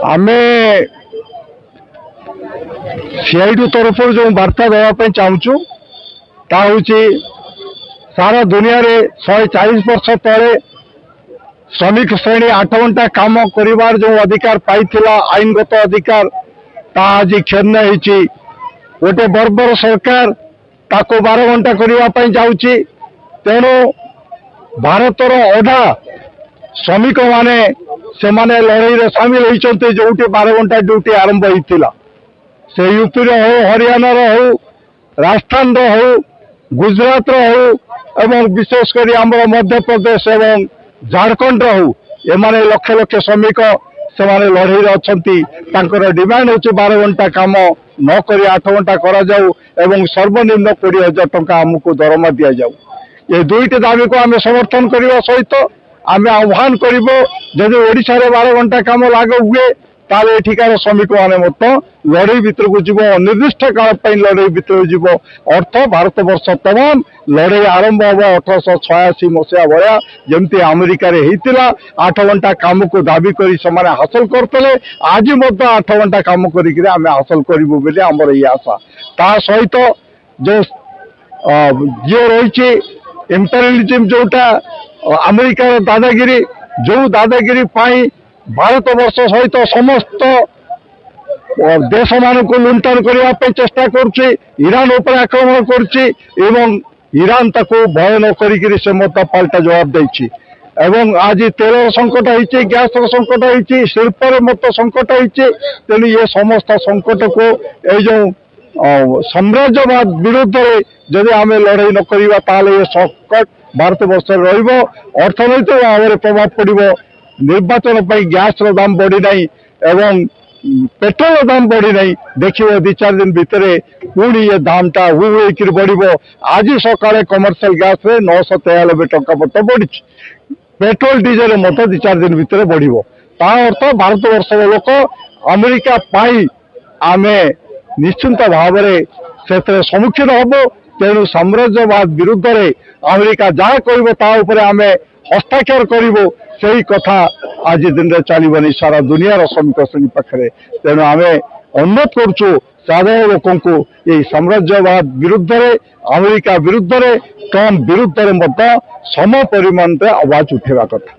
आमे सीआईडी तरफ जो वार्ता देवाई चाहूँ ताकि सारा दुनिया रे 140 वर्ष तले श्रमिक श्रेणी 8 घंटा काम करिवार जो अधिकार पाइथिला आईनगत अधिकार ता आज क्षण होती गोटे बर्बर सरकार ताको 12 घंटा करने जाऊँगी। तेणु भारतर अधा श्रमिक माने से माने लड़ाई रे सामिल होती जो 12 घंटा ड्यूटी आरंभ होता से यूपी रो हो हरियाणा रो हो राजस्थान रो हो गुजरात रो हो एवं विशेषकर आमर मध्य प्रदेश एवं झारखंड रो हो एमाने लक्ष लक्ष श्रमिक से माने लड़ाई अच्छा डिमांड होची 12 घंटा काम न करी 8 घंटा करा जाऊ एवं सर्वनिम्न 20,000 टंका आमको दरमा दि जाऊ। ये दुईटी दाबी को आम समर्थन करने सहित आम आह्वान करूँ जदि ओडिशा रे 12 घंटा काम लागू हुए ताले एठिकार श्रमिक माने मत लड़ाई भितर को जीव अनिर्दिष्ट काल लड़ाई भितर जीव अर्थ भारत वर्ष तमाम लड़ाई आरंभ हम 1886 मसीहा भाया जमती अमेरिका रे होता 8 घंटा काम को दाबी करी समाने हासिल करते आज 8 घंटा काम करिक आम हासिल करूँ बोली आमर ये आशा। ता सहित जो जी रही इम्पेरियलिज्म जोटा अमेरिकार दादागिरी जो दादागिरी पाई भारत वर्ष सहित समस्त देश मान को लुंठन करने चेष्टा करुच्ची ईरान उपर आक्रमण करुच्ची एवं ईरान ताको भय न करी से मत पाल्टा जवाब देछि एवं आज तेल संकट होती गैस संकट होती शिल्प मत संकट होती। तेणु ये समस्त संकट को ये जो साम्राज्यवाद विरुद्ध रे जदि आम लड़ाई न करिबा ताले ये संकट भारत वर्ष अर्थनैतिक भाव में प्रभाव पड़ो निर्वाचन गैस दाम बढ़ी ना एवं पेट्रोल दाम बढ़ी ना देखिए 2-4 दिन भितर पुणी ये दाम टा हुई बढ़ आज सकाଳେ कमर्शियल गैस रे 993 टंका मत बढ़ी पेट्रोल डीजेल मत 2-4 दिन भितर बढ़ ता अर्थ भारत वर्ष लोक अमेरिका पाई आमे निश्चिंत भाव से सम्मुखीन हब। तेणु साम्राज्यवाद विरुद्ध रे अमेरिका जहाँ कह आमे हस्ताक्षर करूँ से ही कथा आज दिन में चलनी सारा दुनिया श्रमिक श्रेणी पाखे। तेणु आम अनुरोध करुचु साधारण लोक ये साम्राज्यवाद विरुद्ध रे अमेरिका विरुद्ध रे ट्रम्प विरुद्ध रे सम परिमाण आवाज उठेवा कथा।